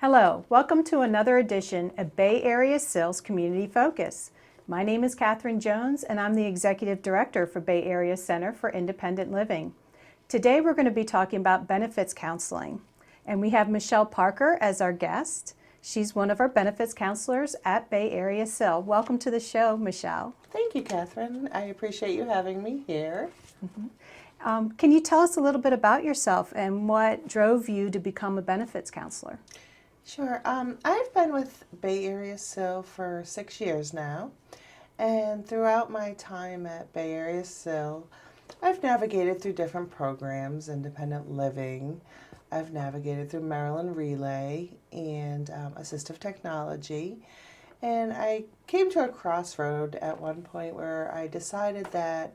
Hello, welcome to another edition of Bay Area CIL's Community Focus. My name is Catherine Jones and I'm the Executive Director for Bay Area Center for Independent Living. Today we're going to be talking about benefits counseling, and we have Michelle Parker as our guest. She's one of our benefits counselors at Bay Area CIL. Welcome to the show, Michelle. Thank you, Catherine. I appreciate you having me here. Can you tell us a little bit about yourself and what drove you to become a benefits counselor? Sure. I've been with Bay Area CIL for 6 years now, and throughout my time at Bay Area CIL, I've navigated through different programs, independent living. I've navigated through Maryland Relay and assistive technology, and I came to a crossroad at one point where I decided that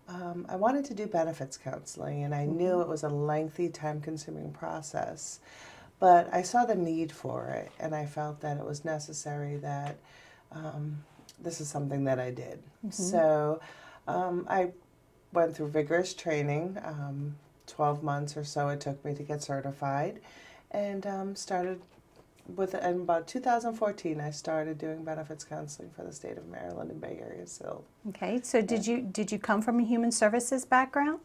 I wanted to do benefits counseling, and I knew it was a lengthy, time-consuming process. But I saw the need for it, and I felt that it was necessary that this is something that I did. So I went through vigorous training, 12 months or so it took me to get certified, and started with, in about 2014, I started doing benefits counseling for the state of Maryland and Bay Area CIL. Okay, so did you come from a human services background?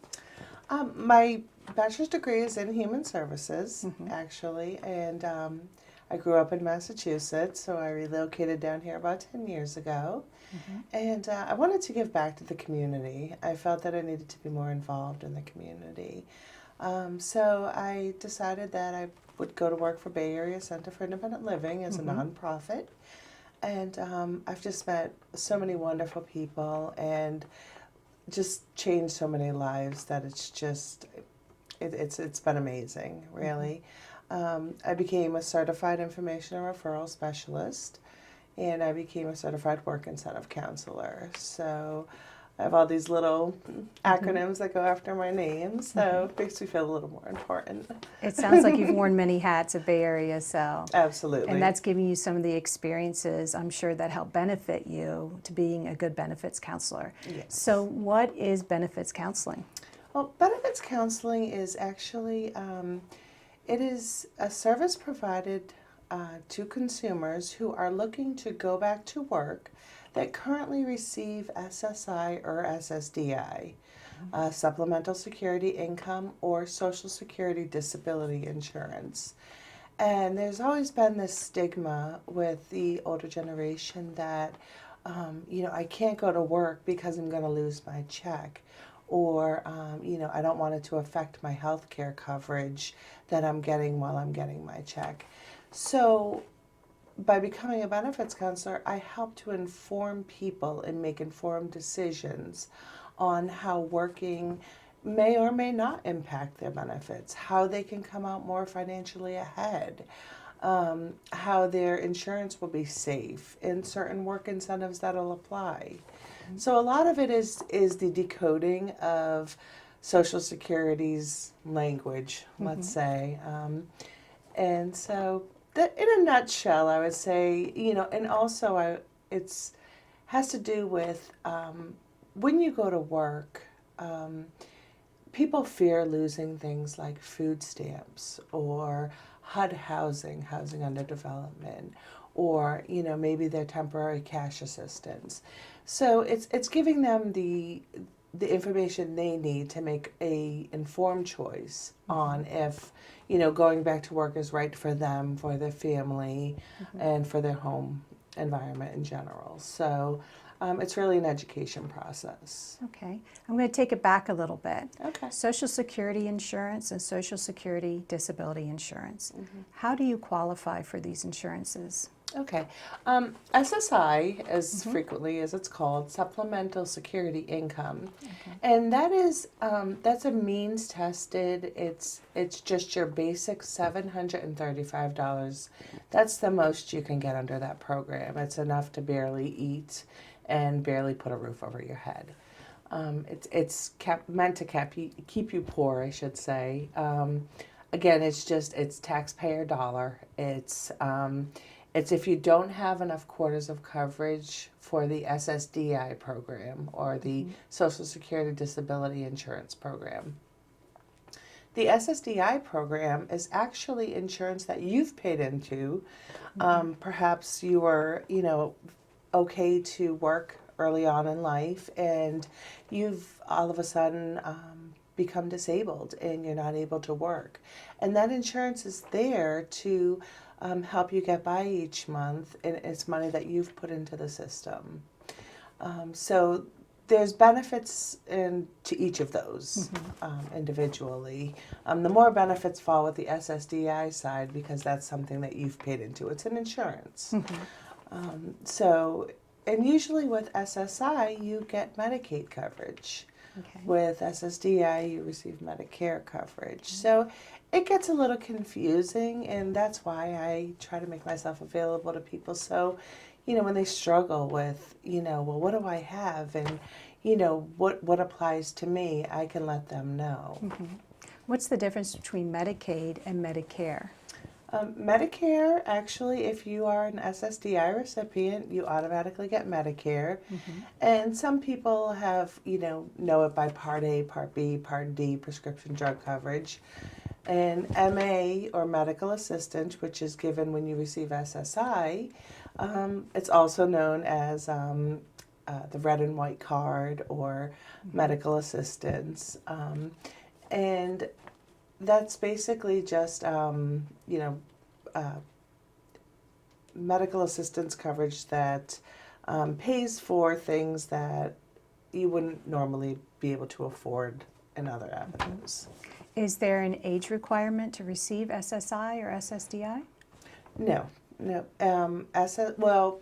My bachelor's degree is in human services, actually, and I grew up in Massachusetts, so I relocated down here about 10 years ago. And I wanted to give back to the community. I felt that I needed to be more involved in the community. So I decided that I would go to work for Bay Area Center for Independent Living as a nonprofit. And I've just met so many wonderful people and just changed so many lives that it's just, it's been amazing, really. I became a certified information and referral specialist, and I became a certified work incentive counselor. So I have all these little acronyms that go after my name, so it makes me feel a little more important. It sounds like you've worn many hats at Bay Area CIL. Absolutely. And that's giving you some of the experiences, I'm sure, that help benefit you to being a good benefits counselor. Yes. So what is benefits counseling? Well, benefits counseling is actually, it is a service provided to consumers who are looking to go back to work that currently receive SSI or SSDI, supplemental security income or Social Security disability insurance. And there's always been this stigma with the older generation that, I can't go to work because I'm going to lose my check. Or, I don't want it to affect my health care coverage that I'm getting while I'm getting my check. So by becoming a benefits counselor, I help to inform people and make informed decisions on how working may or may not impact their benefits, how they can come out more financially ahead, how their insurance will be safe, and certain work incentives that'll apply. So a lot of it is the decoding of Social Security's language, let's say. And so that, in a nutshell, I would say, and also it's has to do with when you go to work, people fear losing things like food stamps or HUD housing under development, or maybe their temporary cash assistance. So it's giving them the information they need to make a informed choice on if going back to work is right for them, for their family, and for their home environment in general. So it's really an education process. Okay, I'm going to take it back a little bit. Okay. Social Security insurance and Social Security disability insurance. How do you qualify for these insurances? Okay. SSI, as frequently as it's called, Supplemental Security Income, and that is that's a means tested. It's just your basic $735. That's the most you can get under that program. It's enough to barely eat and barely put a roof over your head. It's meant to keep you poor, I should say. Again, it's taxpayer dollar. It's if you don't have enough quarters of coverage for the SSDI program or the Social Security Disability Insurance Program. The SSDI program is actually insurance that you've paid into. Perhaps you were, okay to work early on in life, and you've all of a sudden become disabled and you're not able to work. And that insurance is there to help you get by each month, and it's money that you've put into the system. So there's benefits to each of those individually. The more benefits fall with the SSDI side because that's something that you've paid into. It's an insurance. And usually with SSI, you get Medicaid coverage. Okay. With SSDI, you receive Medicare coverage. So it gets a little confusing, and that's why I try to make myself available to people. So, when they struggle with, well, what do I have? And, what applies to me, I can let them know. What's the difference between Medicaid and Medicare? Medicare, actually, if you are an SSDI recipient, you automatically get Medicare. And some people have, know it by Part A, Part B, Part D, prescription drug coverage. And MA, or medical assistant, which is given when you receive SSI, it's also known as the red and white card or medical assistance. And that's basically just, medical assistance coverage that pays for things that you wouldn't normally be able to afford in other avenues. Is there an age requirement to receive SSI or SSDI? No. Well,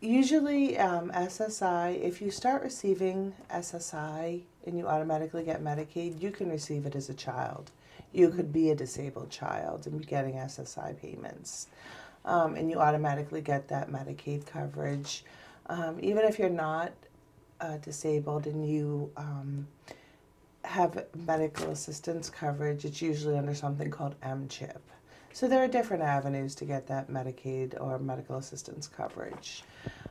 usually SSI, if you start receiving SSI and you automatically get Medicaid, you can receive it as a child. You could be a disabled child and be getting SSI payments. And you automatically get that Medicaid coverage. Even if you're not disabled and you have medical assistance coverage, it's usually under something called M-CHIP. So there are different avenues to get that Medicaid or medical assistance coverage.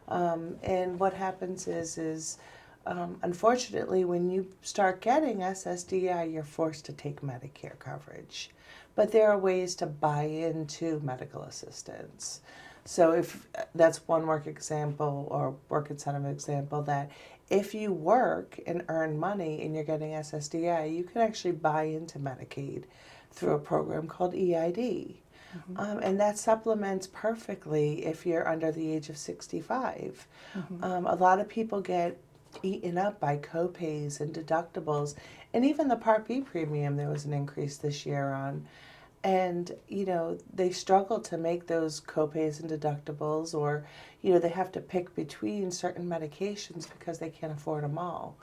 And what happens is unfortunately, when you start getting SSDI, you're forced to take Medicare coverage. But there are ways to buy into medical assistance. So if that's one work incentive example, that if you work and earn money and you're getting SSDI, you can actually buy into Medicaid through a program called EID. And that supplements perfectly if you're under the age of 65. A lot of people get eaten up by copays and deductibles, and even the Part B premium there was an increase this year on. And, they struggle to make those copays and deductibles, or, they have to pick between certain medications because they can't afford them all.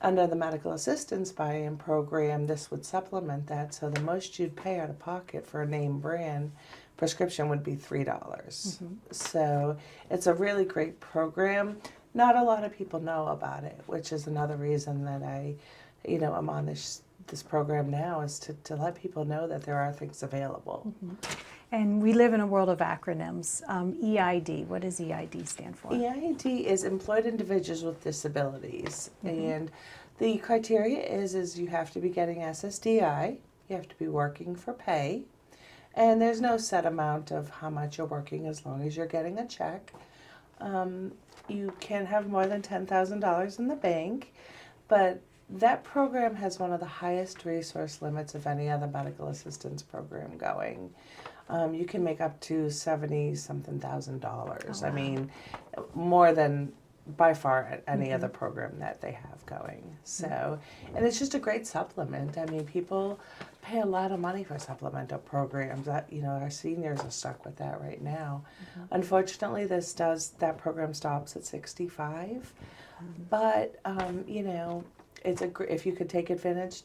Under the medical assistance buy-in program, this would supplement that, so the most you'd pay out of pocket for a name brand prescription would be $3. So it's a really great program. Not a lot of people know about it, which is another reason that I'm on this program now, is to let people know that there are things available. And we live in a world of acronyms. EID, what does EID stand for? EID is Employed Individuals with Disabilities. And the criteria is you have to be getting SSDI, you have to be working for pay, and there's no set amount of how much you're working as long as you're getting a check. You can have more than $10,000 in the bank, but that program has one of the highest resource limits of any other medical assistance program going. You can make up to $70-something thousand. Oh, wow. I mean, more than by far any other program that they have going. So, and it's just a great supplement. I mean, people pay a lot of money for supplemental programs. That, our seniors are stuck with that right now. Unfortunately, that program stops at 65. But it's if you could take advantage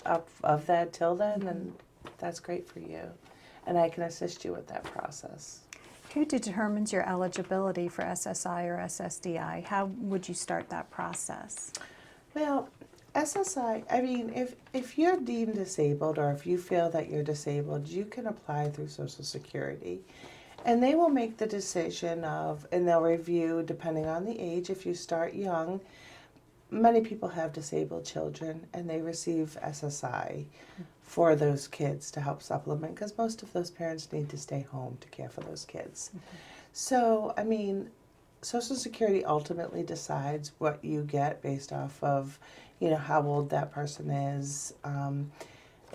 of that till then that's great for you. And I can assist you with that process. Who determines your eligibility for SSI or SSDI? How would you start that process? Well, SSI, I mean, if you're deemed disabled, or if you feel that you're disabled, you can apply through Social Security. And they will make the decision and they'll review, depending on the age, if you start young, many people have disabled children and they receive SSI for those kids to help supplement because most of those parents need to stay home to care for those kids. So, I mean, Social Security ultimately decides what you get based off of, how old that person is. And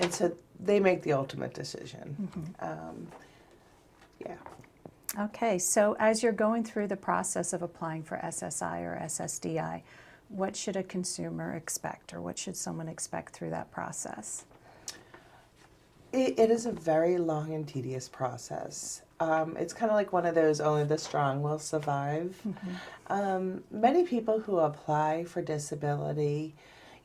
so they make the ultimate decision. Yeah. Okay, so as you're going through the process of applying for SSI or SSDI, what should a consumer expect, or what should someone expect through that process? It is a very long and tedious process. It's kind of like one of those only the strong will survive. Many people who apply for disability,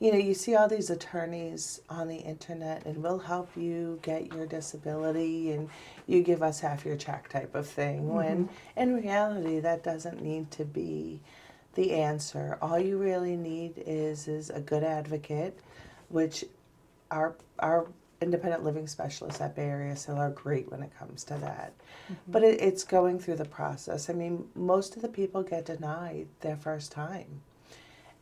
you see all these attorneys on the internet and we'll help you get your disability and you give us half your check type of thing. When in reality, that doesn't need to be the answer. All you really need is a good advocate, which our independent living specialists at Bay Area CIL are great when it comes to that. But it's going through the process. I mean, most of the people get denied their first time.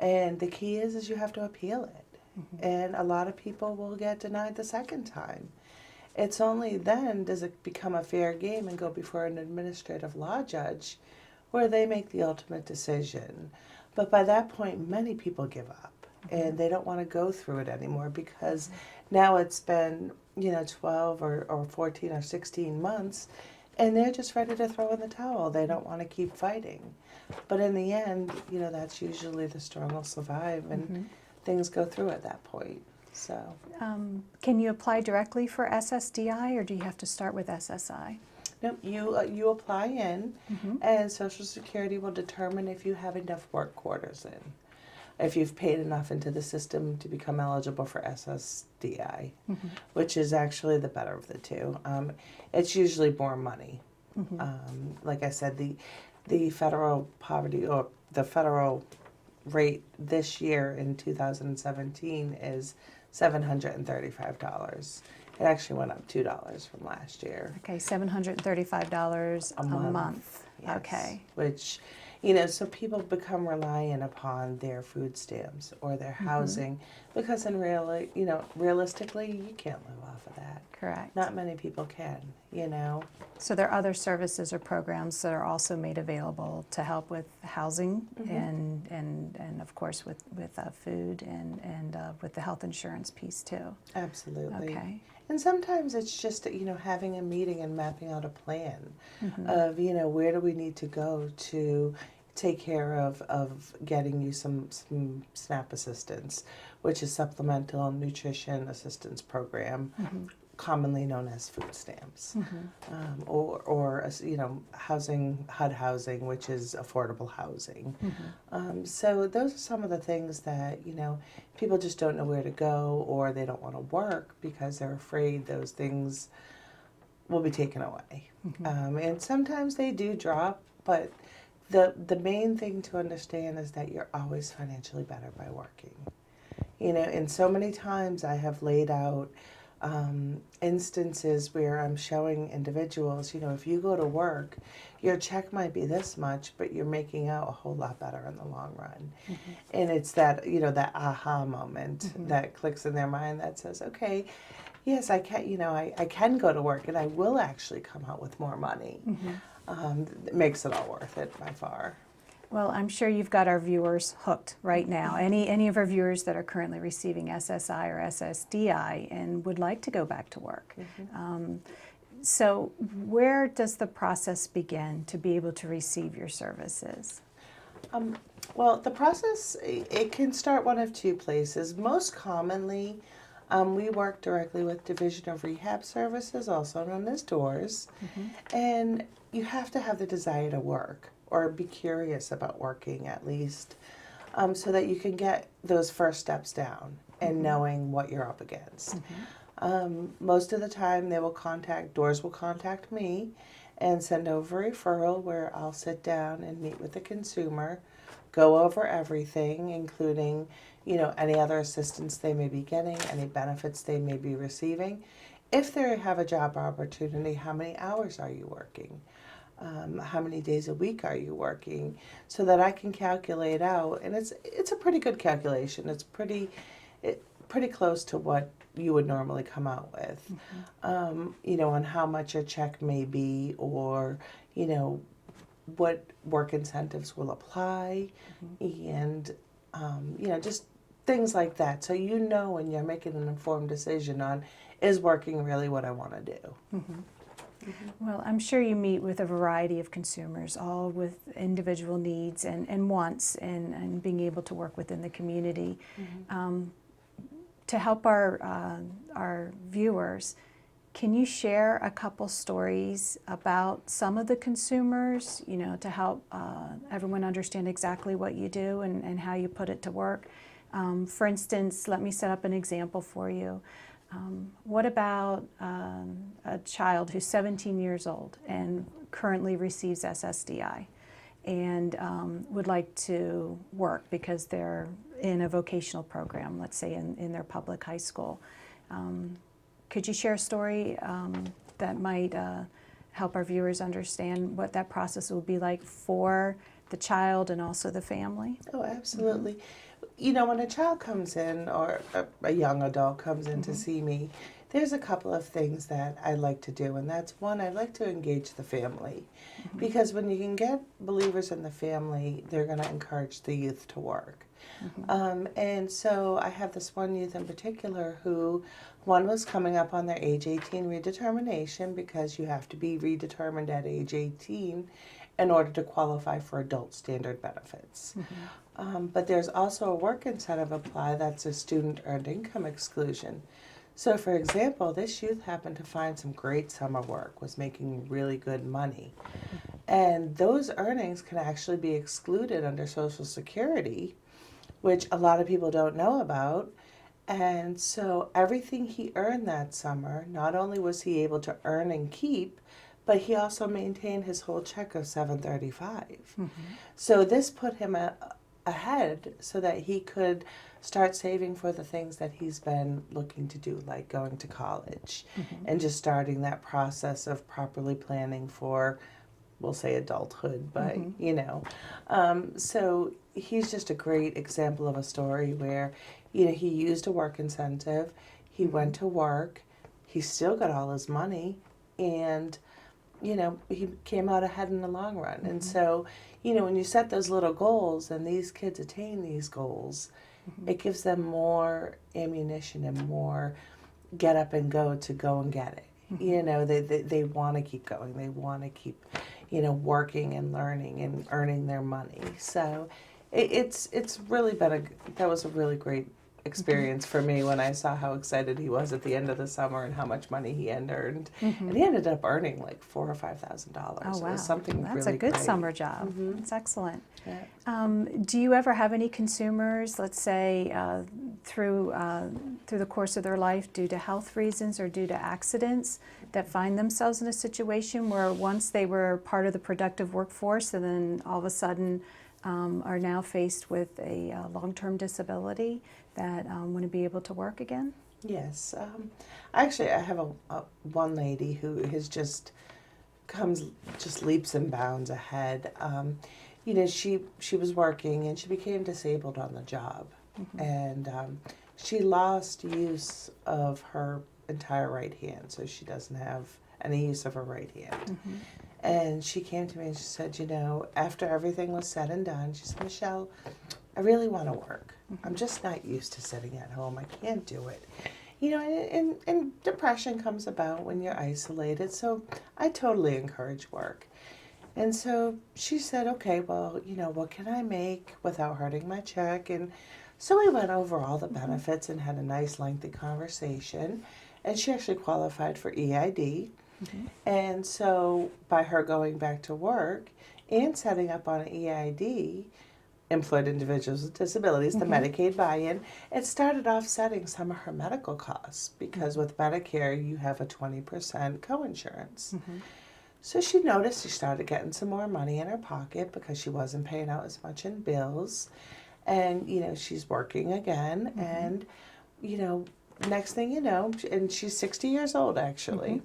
And the key is you have to appeal it. And a lot of people will get denied the second time. It's only then does it become a fair game and go before an administrative law judge where they make the ultimate decision. But by that point, many people give up. And they don't want to go through it anymore because now it's been, 12 or 14 or 16 months, and they're just ready to throw in the towel. They don't want to keep fighting. But in the end, that's usually the strong will survive, and things go through at that point. So, Can you apply directly for SSDI, or do you have to start with SSI? no, you apply in, and Social Security will determine if you have enough work quarters in. If you've paid enough into the system to become eligible for SSDI, which is actually the better of the two. It's usually more money. Like I said, the federal poverty or the federal rate this year in 2017 is $735. It actually went up $2 from last year. Okay, $735 a month. Yes. Okay. Which, so people become reliant upon their food stamps or their housing because realistically, you can't live off of that. Correct. Not many people can, So there are other services or programs that are also made available to help with housing and of course with food and with the health insurance piece too. Absolutely. Okay. And sometimes it's just, having a meeting and mapping out a plan of, where do we need to go to take care of getting you some SNAP assistance, which is Supplemental Nutrition Assistance Program, commonly known as food stamps, or housing, HUD housing, which is affordable housing. So those are some of the things that, people just don't know where to go, or they don't want to work because they're afraid those things will be taken away. And sometimes they do drop, but the main thing to understand is that you're always financially better by working. And so many times I have laid out instances where I'm showing individuals, if you go to work, your check might be this much, but you're making out a whole lot better in the long run. And it's that, that aha moment that clicks in their mind that says, okay, yes, I can, I can go to work and I will actually come out with more money. It makes it all worth it by far. Well, I'm sure you've got our viewers hooked right now. Any of our viewers that are currently receiving SSI or SSDI and would like to go back to work. So where does the process begin to be able to receive your services? Well, the process, it can start one of two places. Most commonly, we work directly with Division of Rehab Services, also known as DOORS, and you have to have the desire to work or be curious about working at least, so that you can get those first steps down and knowing what you're up against. Most of the time DOORS will contact me and send over a referral where I'll sit down and meet with the consumer, go over everything, including, any other assistance they may be getting, any benefits they may be receiving. If they have a job opportunity, how many hours are you working? how many days a week are you working, so that I can calculate out, and it's a pretty good calculation. It's pretty close to what you would normally come out with, on how much your check may be, or what work incentives will apply, and just things like that. So when you're making an informed decision on, is working really what I want to do. Well, I'm sure you meet with a variety of consumers, all with individual needs and wants, and being able to work within the community. To help our viewers, can you share a couple stories about some of the consumers, to help everyone understand exactly what you do and how you put it to work? For instance, let me set up an example for you. What about a child who's 17 years old and currently receives SSDI and would like to work because they're in a vocational program, let's say in their public high school? Could you share a story that might help our viewers understand what that process would be like for the child and also the family? Oh, absolutely. When a child comes in, or a young adult comes in to see me, there's a couple of things that I like to do. And that's one, I like to engage the family. Because when you can get believers in the family, they're going to encourage the youth to work. And so I have this one youth in particular who, one was coming up on their age 18 redetermination, because you have to be redetermined at age 18 in order to qualify for adult standard benefits. But there's also a work incentive apply, that's a student earned income exclusion. So for example, this youth happened to find some great summer work, was making really good money. And those earnings can actually be excluded under Social Security, which a lot of people don't know about. And so everything he earned that summer, not only was he able to earn and keep, but he also maintained his whole check of $735. So this put him ahead so that he could start saving for the things that he's been looking to do, like going to college, and just starting that process of properly planning for, we'll say, adulthood, but so he's just a great example of a story where he used a work incentive, he went to work, he still got all his money, and he came out ahead in the long run. And so when you set those little goals and these kids attain these goals, it gives them more ammunition and more get up and go to go and get it. They want to keep going. They want to keep, working and learning and earning their money. So it's really been that was a really great experience for me when I saw how excited he was at the end of the summer and how much money he had earned. And he ended up earning like $4,000 or $5,000. Oh, wow. It was something That's really a good great. summer job. That's excellent. Yeah. Do you ever have any consumers, let's say, through the course of their life, due to health reasons or due to accidents, that find themselves in a situation where once they were part of the productive workforce and then all of a sudden are now faced with a long-term disability that wouldn't be able to work again? Yes. Actually, I have one lady who has just leaps and bounds ahead. She was working and she became disabled on the job, and she lost use of her entire right hand, so she doesn't have any use of her right hand. And she came to me and she said, after everything was said and done, she said, Michelle, I really want to work. I'm just not used to sitting at home. I can't do it. And depression comes about when you're isolated, so I totally encourage work. And so she said, okay, well, what can I make without hurting my check? And so we went over all the benefits and had a nice lengthy conversation. And she actually qualified for EID. And so by her going back to work and setting up on an EID, Employed Individuals with Disabilities, the Medicaid buy-in, it started offsetting some of her medical costs, because with Medicare you have a 20% coinsurance. So she noticed she started getting some more money in her pocket because she wasn't paying out as much in bills. And, she's working again. And, next thing you know, and she's 60 years old actually.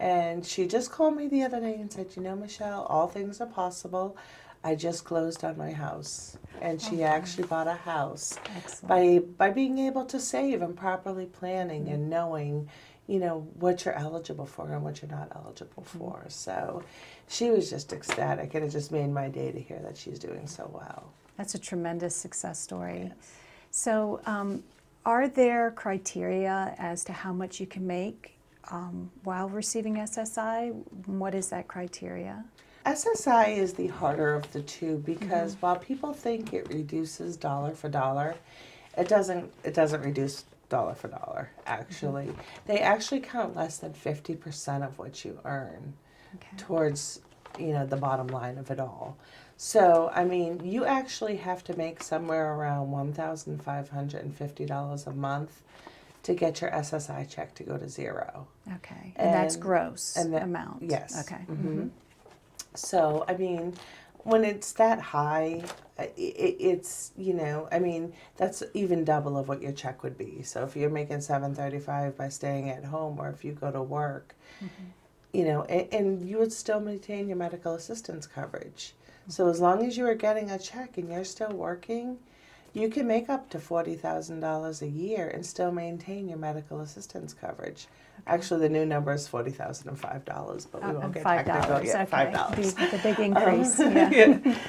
And she just called me the other day and said, you know, Michelle, all things are possible. I just closed on my house. And she actually bought a house by being able to save and properly planning and knowing, you know, what you're eligible for and what you're not eligible for. So she was just ecstatic, and it just made my day to hear that she's doing so well. That's a tremendous success story. Yes. So, are there criteria as to how much you can make while receiving SSI? What is that criteria? SSI is the harder of the two because while people think it reduces dollar for dollar, it doesn't reduce dollar for dollar, actually. They actually count less than 50% of what you earn towards, you know, the bottom line of it all. So, I mean, you actually have to make somewhere around $1,550 a month to get your SSI check to go to zero. Okay. And that's gross amount? Yes. Okay. So, I mean, when it's that high, it's, you know, I mean, that's even double of what your check would be. So if you're making $735 by staying at home, or if you go to work, you know, and you would still maintain your medical assistance coverage. So as long as you are getting a check and you're still working, you can make up to $40,000 a year and still maintain your medical assistance coverage. Actually, the new number is $40,005, but we won't get technical yet. $5. The big increase.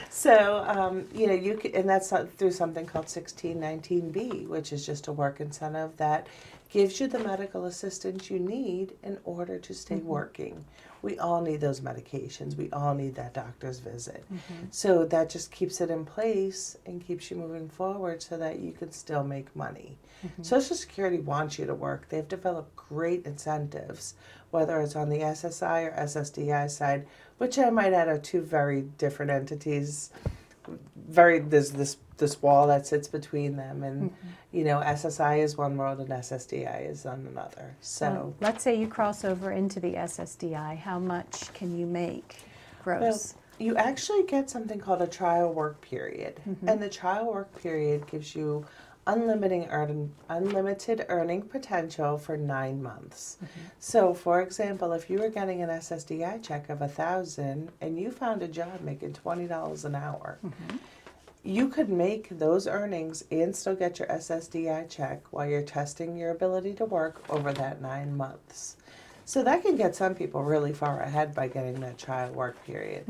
So, you know, you can, and that's through something called 1619B, which is just a work incentive that gives you the medical assistance you need in order to stay working. We all need those medications. We all need that doctor's visit. So that just keeps it in place and keeps you moving forward so that you can still make money. Social Security wants you to work. They've developed great incentives, whether it's on the SSI or SSDI side, which I might add are two very different entities. There's this wall that sits between them, and you know, SSI is one world and SSDI is on another. So let's say you cross over into the SSDI. How much can you make gross? Well, you actually get something called a trial work period, and the trial work period gives you unlimited earning potential for 9 months. So, for example, if you were getting an SSDI check of $1,000 and you found a job making $20 an hour, you could make those earnings and still get your SSDI check while you're testing your ability to work over that 9 months. So that can get some people really far ahead by getting that trial work period.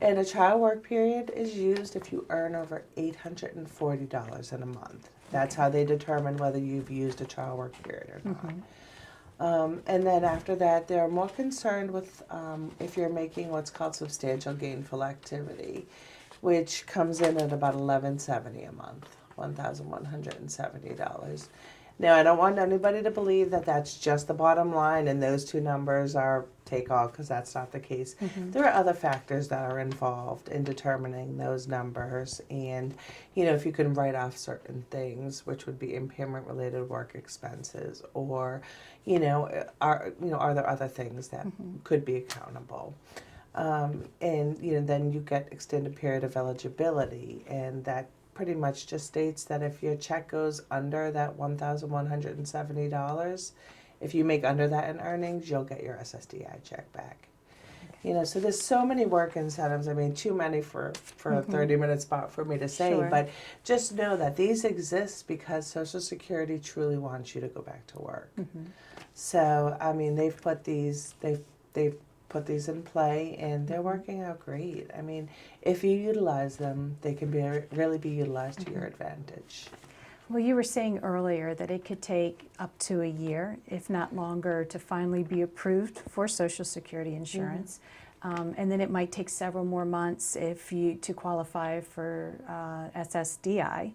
And a trial work period is used if you earn over $840 in a month. That's how they determine whether you've used a trial work period or not. And then after that, they're more concerned with if you're making what's called substantial gainful activity, which comes in at about $1,170 a month, $1,170. Now, I don't want anybody to believe that that's just the bottom line and those two numbers are take all, because that's not the case. There are other factors that are involved in determining those numbers, and you know, if you can write off certain things, which would be impairment-related work expenses, or you know, are there other things that could be accountable? And you know, then you get extended period of eligibility, and that pretty much just states that if your check goes under that $1,170, if you make under that in earnings, you'll get your SSDI check back. You know, so there's so many work incentives. I mean, too many for a 30-minute spot for me to say, but just know that these exist because Social Security truly wants you to go back to work. So, I mean, they've put these in play, and they're working out great. I mean, if you utilize them, they can really be utilized to your advantage. Well, you were saying earlier that it could take up to a year, if not longer, to finally be approved for Social Security insurance. And then it might take several more months to qualify for SSDI.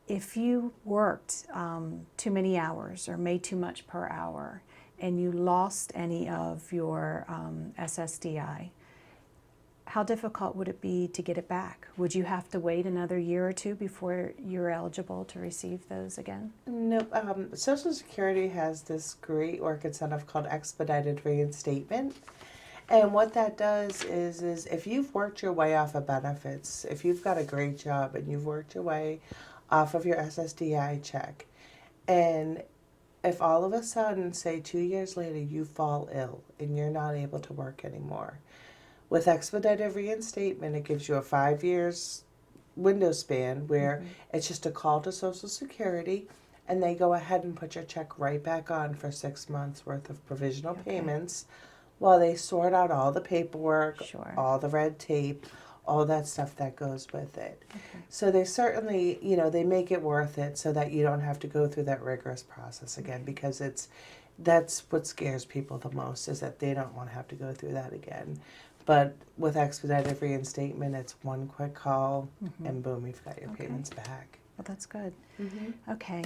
If you worked too many hours or made too much per hour, and you lost any of your SSDI, how difficult would it be to get it back? Would you have to wait another year or two before you're eligible to receive those again? No, Social Security has this great work incentive called expedited reinstatement. And what that does is if you've worked your way off of benefits, if you've got a great job and you've worked your way off of your SSDI check, and if all of a sudden, say 2 years later, you fall ill and you're not able to work anymore, with expedited reinstatement, it gives you a 5 years window span where it's just a call to Social Security, and they go ahead and put your check right back on for 6 months worth of provisional payments while they sort out all the paperwork, Sure. all the red tape, all that stuff that goes with it. So they certainly, they make it worth it so that you don't have to go through that rigorous process again, because that's what scares people the most, is that they don't want to have to go through that again. But with expedited reinstatement, it's one quick call and boom, you've got your payments back. Well, that's good. Okay.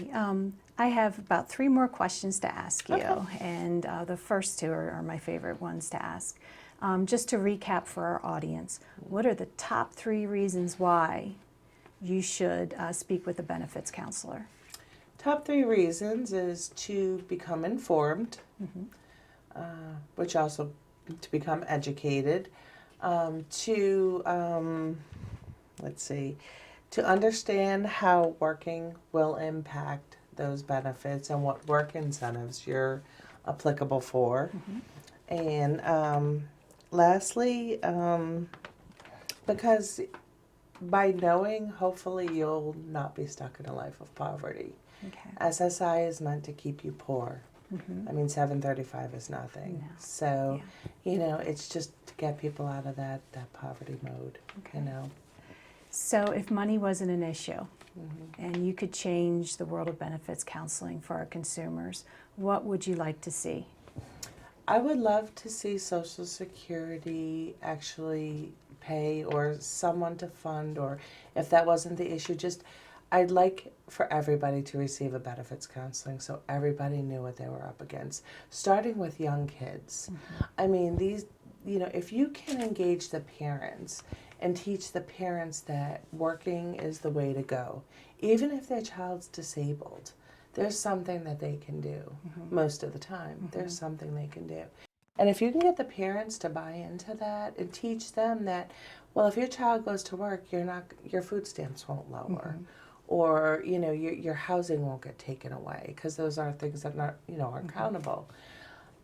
I have about 3 more questions to ask you, and the first 2 are my favorite ones to ask. Just to recap for our audience, what are the top 3 reasons why you should speak with a benefits counselor? Top 3 reasons is to become informed, which also to become educated, to understand how working will impact those benefits and what work incentives you're applicable for. And lastly, because by knowing, hopefully you'll not be stuck in a life of poverty. SSI is meant to keep you poor. I mean, 735 is nothing. No. So, it's just to get people out of that poverty mode, So if money wasn't an issue and you could change the world of benefits counseling for our consumers, what would you like to see? I would love to see Social Security actually pay, or someone to fund, or if that wasn't the issue, I'd like for everybody to receive a benefits counseling so everybody knew what they were up against, starting with young kids. I mean, if you can engage the parents and teach the parents that working is the way to go, even if their child's disabled, there's something that they can do. Most of the time, there's something they can do. And if you can get the parents to buy into that and teach them that, well, if your child goes to work, your food stamps won't lower. Or, your housing won't get taken away, because those are things that are countable.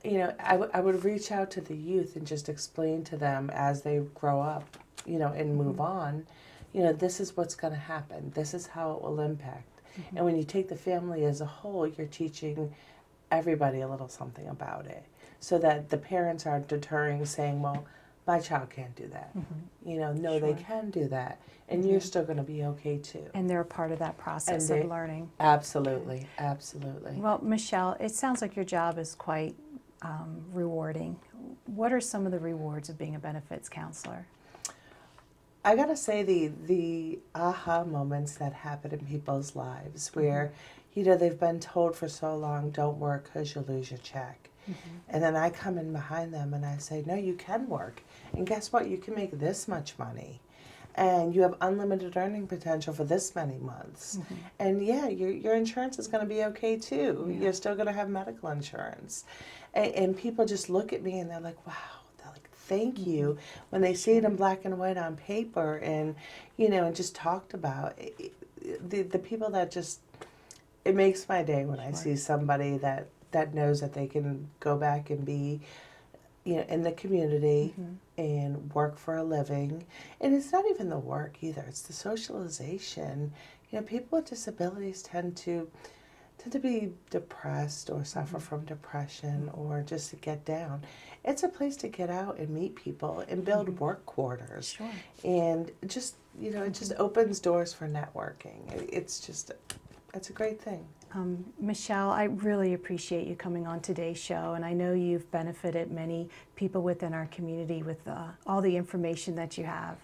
I would reach out to the youth and just explain to them as they grow up, and move on, this is what's going to happen. This is how it will impact. And when you take the family as a whole, you're teaching everybody a little something about it, so that the parents aren't deterring, saying, well, my child can't do that. No, they can do that. And you're still going to be okay too. And they're a part of that process of learning. Absolutely, absolutely. Well, Michelle, it sounds like your job is quite rewarding. What are some of the rewards of being a benefits counselor? I gotta say, the aha moments that happen in people's lives where, they've been told for so long, don't work because you'll lose your check. And then I come in behind them and I say, no, you can work. And guess what? You can make this much money. And you have unlimited earning potential for this many months. And yeah, your insurance is going to be okay too. You're still going to have medical insurance. And people just look at me and they're like, wow. They're like, thank you. When they see it in black and white on paper and, and just talked about, the people that just, it makes my day when I see somebody that knows that they can go back and be, in the community and work for a living. And it's not even the work either, it's the socialization. People with disabilities tend to be depressed or suffer from depression or just to get down. It's a place to get out and meet people and build work quarters. And just, it just opens doors for networking. It's a great thing. Michelle, I really appreciate you coming on today's show, and I know you've benefited many people within our community with all the information that you have,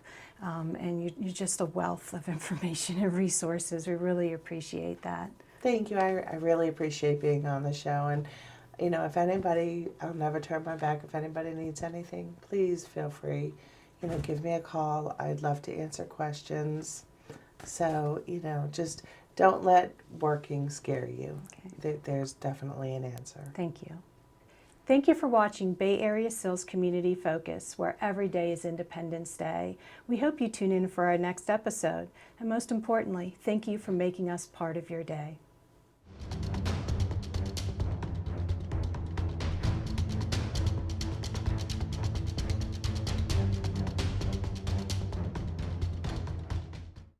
and you're just a wealth of information and resources. We really appreciate that. Thank you. I really appreciate being on the show, and if anybody, I'll never turn my back. If anybody needs anything, please feel free, give me a call. I'd love to answer questions. So, just don't let working scare you. There's definitely an answer. Thank you. Thank you for watching Bay Area CIL's Community Focus, where every day is Independence Day. We hope you tune in for our next episode. And most importantly, thank you for making us part of your day.